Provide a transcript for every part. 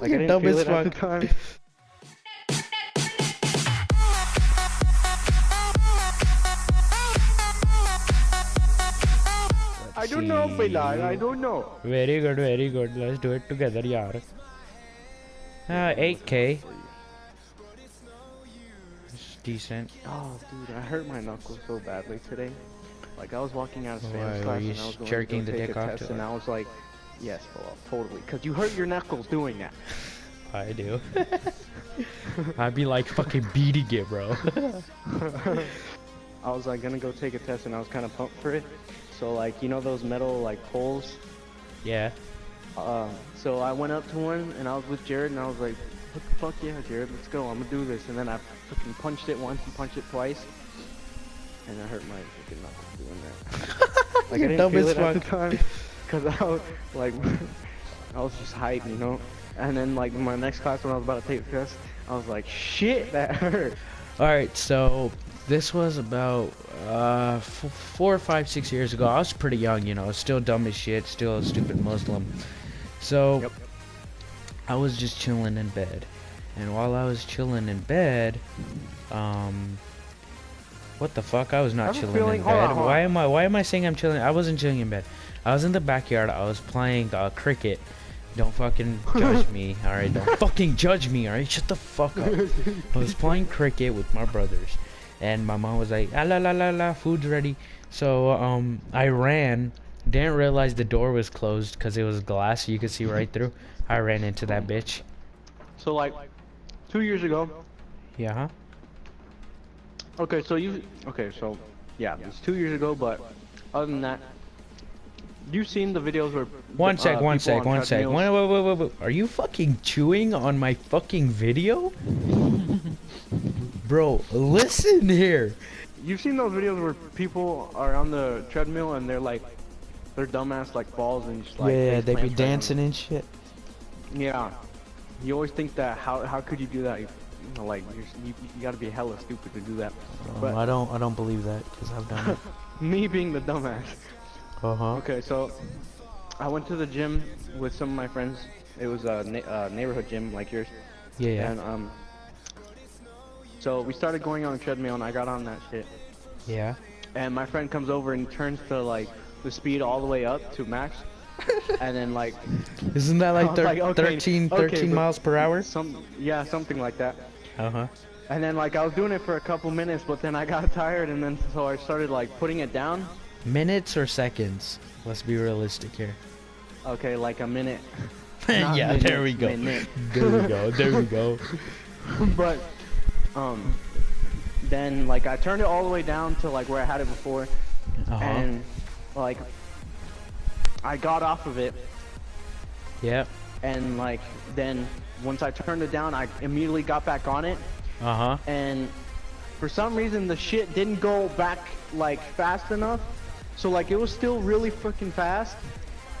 Like, I You're didn't dumb feel as it at the fuck. time. I don't know, Bilal. I don't know. Very good, very good. Let's do it together, yaar. 8K. It's decent. Oh, dude, I hurt my knuckles so badly today. Like, I was walking out of Spanish Why, were class you and I was going jerking to the go take dick a off test, to and her? I was like, yes, well, totally. Because you hurt your knuckles doing that. I do. I'd be like fucking beating it, bro. I was like gonna go take a test and I was kind of pumped for it. So like, you know those metal like poles? Yeah. So I went up to one and I was with Jared and I was like, fuck yeah, Jared, let's go, I'm gonna do this. And then I fucking punched it once and punched it twice. And I hurt my fucking knuckles doing that. Like, I didn't feel it at the time. Cause I was like, I was just hyped, you know? And then like my next class when I was about to take the test, I was like, shit, that hurt. Alright, so this was about 4, 5, 6 years ago. I was pretty young, you know, still dumb as shit, still a stupid Muslim. So Yep. I was just chilling in bed. And while I was chilling in bed, what the fuck? I was not chilling in bed. Why am I saying I'm chilling? I wasn't chilling in bed. I was in the backyard. I was playing cricket. Don't fucking judge me, alright? Don't fucking judge me, alright? Shut the fuck up. I was playing cricket with my brothers. And my mom was like, ah, la la la la, food's ready. So, I ran. Didn't realize the door was closed because it was glass, so you could see right through. I ran into that bitch. So like 2 years ago. Yeah, huh? Okay, so yeah, it's 2 years ago, but other than that, you've seen the videos where One sec. treadmills- Wait. Are you fucking chewing on my fucking video? Bro, listen here. You've seen those videos where people are on the treadmill and they're like, their dumbass like falls and just like Yeah, face they be plants right on dancing and shit. it. Yeah, you always think that how could you do that? You know, like you gotta be hella stupid to do that. But I don't believe that because I've done it. me being the dumbass. Uh-huh. Okay, so I went to the gym with some of my friends. It was a neighborhood gym like yours. Yeah. And so we started going on the treadmill and I got on that shit. Yeah. And my friend comes over and turns to like the speed all the way up to max. And then like Isn't that I like, was like, okay, 13 but miles per hour? Yeah, something like that. Uh-huh. And then like I was doing it for a couple minutes, but then I got tired and then so I started like putting it down. Minutes or seconds? Let's be realistic here. Okay, like a minute. Yeah, Not there we go. minute. There we go. But then like I turned it all the way down to like where I had it before, and like I got off of it, Yep. and like then once I turned it down, I immediately got back on it, and for some reason the shit didn't go back like fast enough, so like it was still really freaking fast,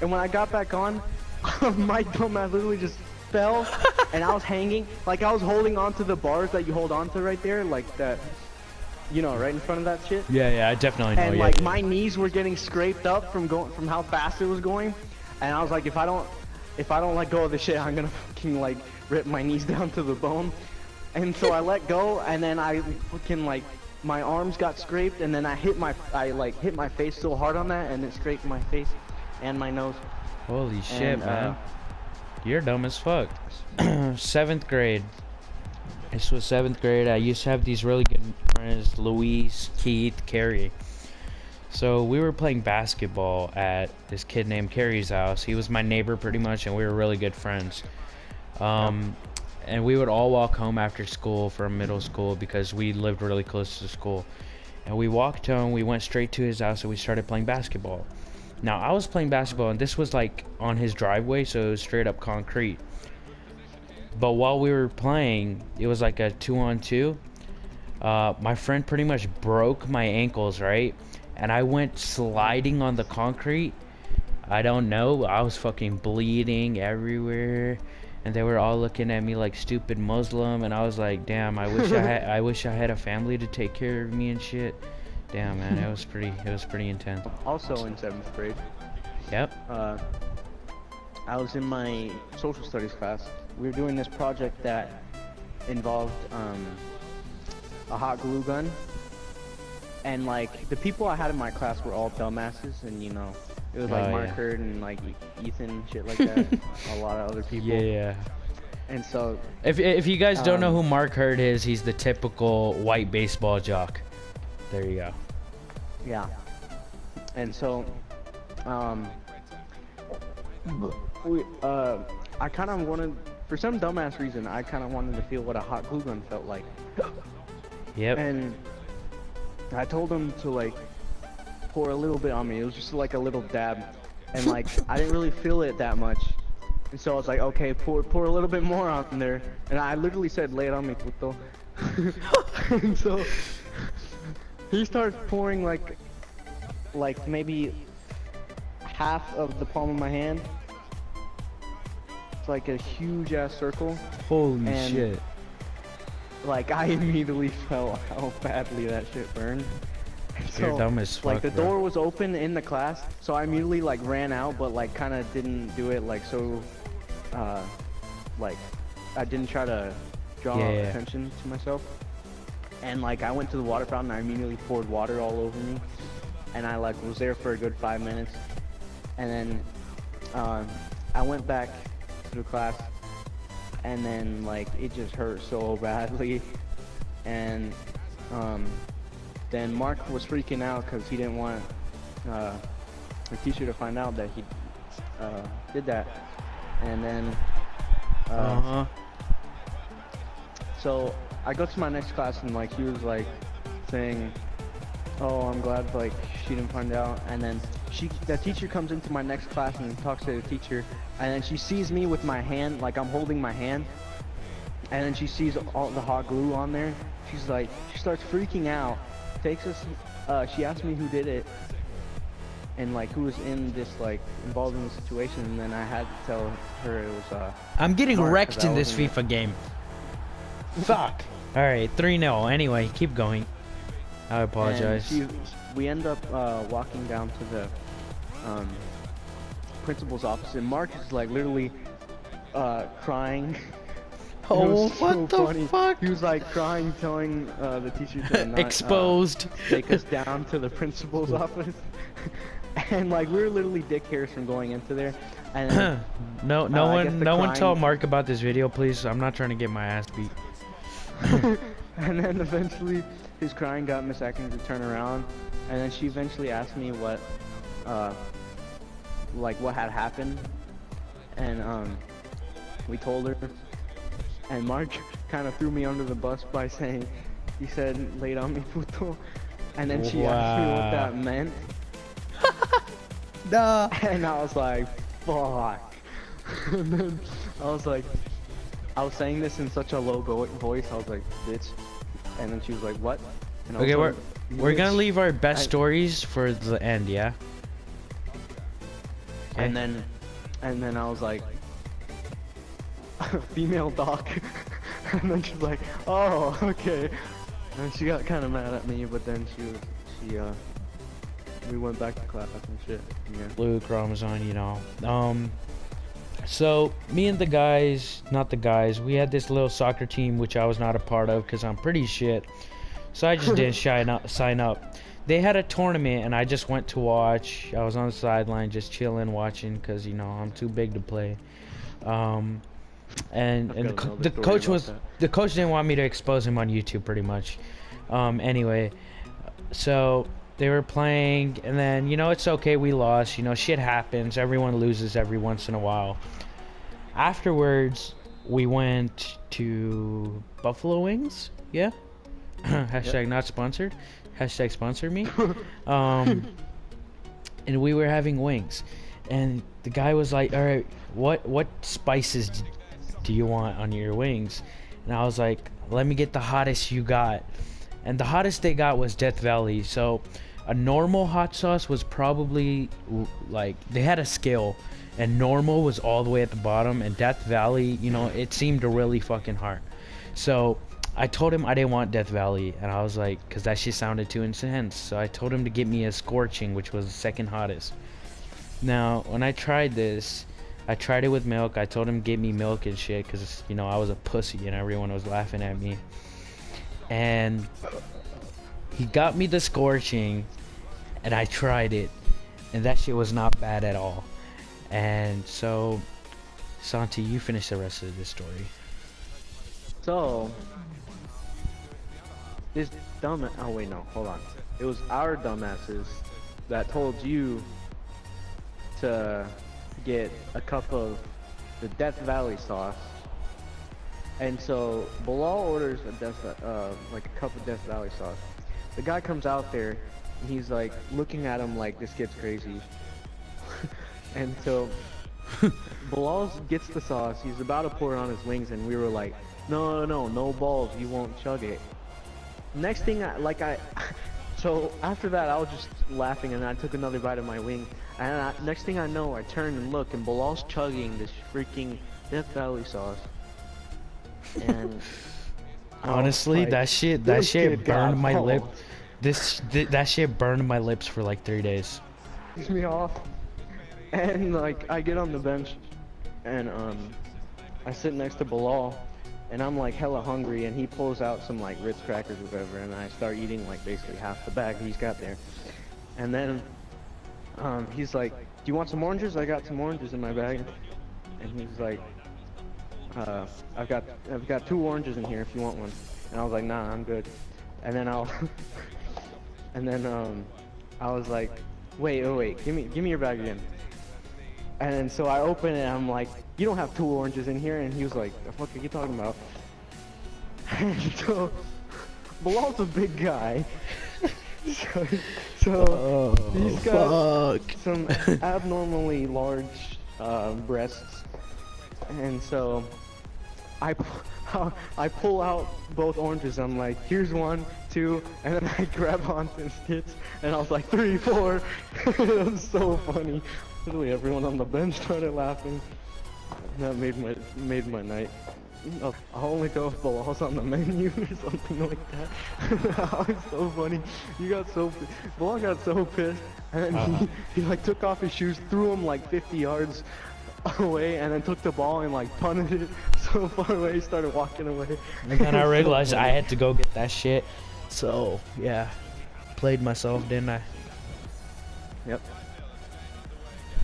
and when I got back on, my dumbass literally just fell, and I was hanging, like I was holding on to the bars that you hold on to right there, like that, you know, right in front of that shit. Yeah, I definitely know. And like my knees were getting scraped up from how fast it was going, and I was like, if I don't let go of the shit, I'm gonna fucking like rip my knees down to the bone. And so I let go, and then I fucking like my arms got scraped, and then I hit my face so hard on that, and it scraped my face and my nose. Holy shit, man. You're dumb as fuck. 7th grade. This was 7th grade. I used to have these really good friends, Luis, Keith, Carrie. So we were playing basketball at this kid named Carrie's house. He was my neighbor pretty much, and we were really good friends. And we would all walk home after school from middle school because we lived really close to school. And we walked home, we went straight to his house, and we started playing basketball. Now, I was playing basketball, and this was like on his driveway, so it was straight up concrete. But while we were playing, it was like a 2-on-2. My friend pretty much broke my ankles, right? And I went sliding on the concrete. I don't know, I was fucking bleeding everywhere. And they were all looking at me like stupid Muslim, and I was like, damn, I wish I had a family to take care of me and shit. Damn, man, it was pretty intense. Also in 7th grade. Yep. I was in my social studies class. We were doing this project that involved a hot glue gun, and like the people I had in my class were all dumbasses, and you know, it was like Mark Hurd and like Ethan, shit like that. A lot of other people. Yeah. And so, if you guys don't know who Mark Hurd is, he's the typical white baseball jock. There you go. Yeah. And so, I kind of wanted, for some dumbass reason, I kind of wanted to feel what a hot glue gun felt like. Yep. And I told him to like pour a little bit on me. It was just like a little dab, and like I didn't really feel it that much. And so I was like, okay, pour a little bit more on there. And I literally said, lay it on me, puto. And so he starts pouring like maybe half of the palm of my hand. It's like a huge ass circle. Holy shit. Like I immediately felt how badly that shit burned. So, you're dumb as fuck, like the door was open in the class, so I immediately like ran out, but like kind of didn't do it like so, like I didn't try to draw attention to myself. And like I went to the water fountain, I immediately poured water all over me, and I like was there for a good 5 minutes, and then I went back to the class, and then like it just hurt so badly, and then Mark was freaking out because he didn't want the teacher to find out that he did that. And then so I go to my next class, and like he was like saying, oh, I'm glad like she didn't find out. And then the teacher comes into my next class and talks to the teacher, and then she sees me with my hand, like I'm holding my hand, and then she sees all the hot glue on there. She's like, she starts freaking out, takes us, she asked me who did it, and like who was in this, like involved in the situation, and then I had to tell her it was I'm getting Mark, wrecked in this FIFA game. Fuck. Alright, 3-0. Anyway, keep going. I apologize. We end up walking down to the principal's office, and Mark is like literally crying. Oh, what the funny. fuck? He was like crying, telling the teacher to not exposed. Take us down to the principal's office. And like we were literally dick hairs from going into there. And no one tell Mark about this video, please. I'm not trying to get my ass beat. And then eventually his crying got Miss Atkins to turn around, and then she eventually asked me what had happened, and we told her, and Mark kind of threw me under the bus by saying, he said, lay it on me, puto, and then she asked me what that meant. Duh. And I was like, fuck. And then I was like, I was saying this in such a low voice, I was like, bitch. And then she was like, what? And I okay, was we're gonna leave our best stories for the end, yeah? Okay. And then I was like, female doc. And then she's like, oh, okay. And she got kind of mad at me, but then we went back to class and shit. Yeah. Blue chromosome, you know. So me and the guys, not the guys, we had this little soccer team which I was not a part of because I'm pretty shit. So I just didn't sign up. They had a tournament and I just went to watch. I was on the sideline just chilling, watching, because you know I'm too big to play. And the coach didn't want me to expose him on YouTube pretty much. Anyway, so they were playing, and then, you know, it's okay, we lost, you know, shit happens, everyone loses every once in a while. Afterwards, we went to Buffalo Wings, yeah? Hashtag not sponsored, hashtag sponsor me. And we were having wings, and the guy was like, all right, what spices do you want on your wings? And I was like, let me get the hottest you got. And the hottest they got was Death Valley. So a normal hot sauce was probably like, they had a scale, and normal was all the way at the bottom, and Death Valley, you know, it seemed really fucking hard. So I told him I didn't want Death Valley, and I was like, because that shit sounded too intense. So I told him to get me a Scorching, which was the second hottest. Now when I tried this, I tried it with milk. I told him get me milk and shit because, you know, I was a pussy and everyone was laughing at me. And he got me the scorching, and I tried it, and that shit was not bad at all. And so, Santi, you finish the rest of this story. So, this dumb. Oh wait, no, hold on. It was our dumbasses that told you to get a cup of the Death Valley sauce. And so Bilal orders like a cup of Death Valley sauce. The guy comes out there and he's like looking at him like this kid's crazy. And so Bilal gets the sauce. He's about to pour it on his wings, and we were like, no balls, you won't chug it. Next thing so after that I was just laughing, and I took another bite of my wing, and next thing I know, I turn and look, and Bilal's chugging this freaking Death Valley sauce. And honestly, like, that shit burned my lip. That shit burned my lips for like 3 days. Pissed me off. And like I get on the bench, and I sit next to Bilal, and I'm like hella hungry, and he pulls out some like Ritz crackers or whatever, and I start eating like basically half the bag he's got there. And then he's like, do you want some oranges? I got some oranges in my bag. And he's like, I've got 2 oranges in here if you want one. And I was like, nah, I'm good. And then I was like, wait, give me your bag again. And then so I open it, and I'm like, you don't have 2 oranges in here. And he was like, the fuck are you talking about? And so Bilal's a big guy. so he's got some abnormally large breasts. And so I pull out both oranges. I'm like, here's 1, 2, and then I grab onto his tits, and I was like 3, 4. It was so funny. Literally everyone on the bench started laughing. That made my night. I'll only go if Bilal's on the menu or something like that. That was so funny. Bilal got so pissed, and then he like took off his shoes, threw them like 50 yards away, and then took the ball and like punted it so far away, he started walking away. And then I realized I had to go get that shit. So yeah, played myself, didn't I? Yep.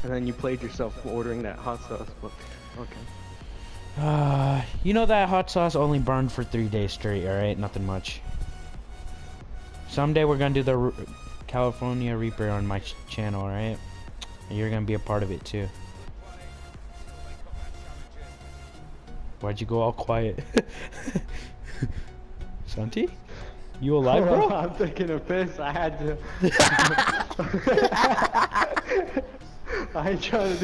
And then you played yourself ordering that hot sauce, but okay. You know that hot sauce only burned for 3 days straight, alright? Nothing much. Someday we're gonna do the California Reaper on my channel, alright? And you're gonna be a part of it too. Why'd you go all quiet? Santi? You alive, bro? I'm taking a piss. I had to. I ain't trying to do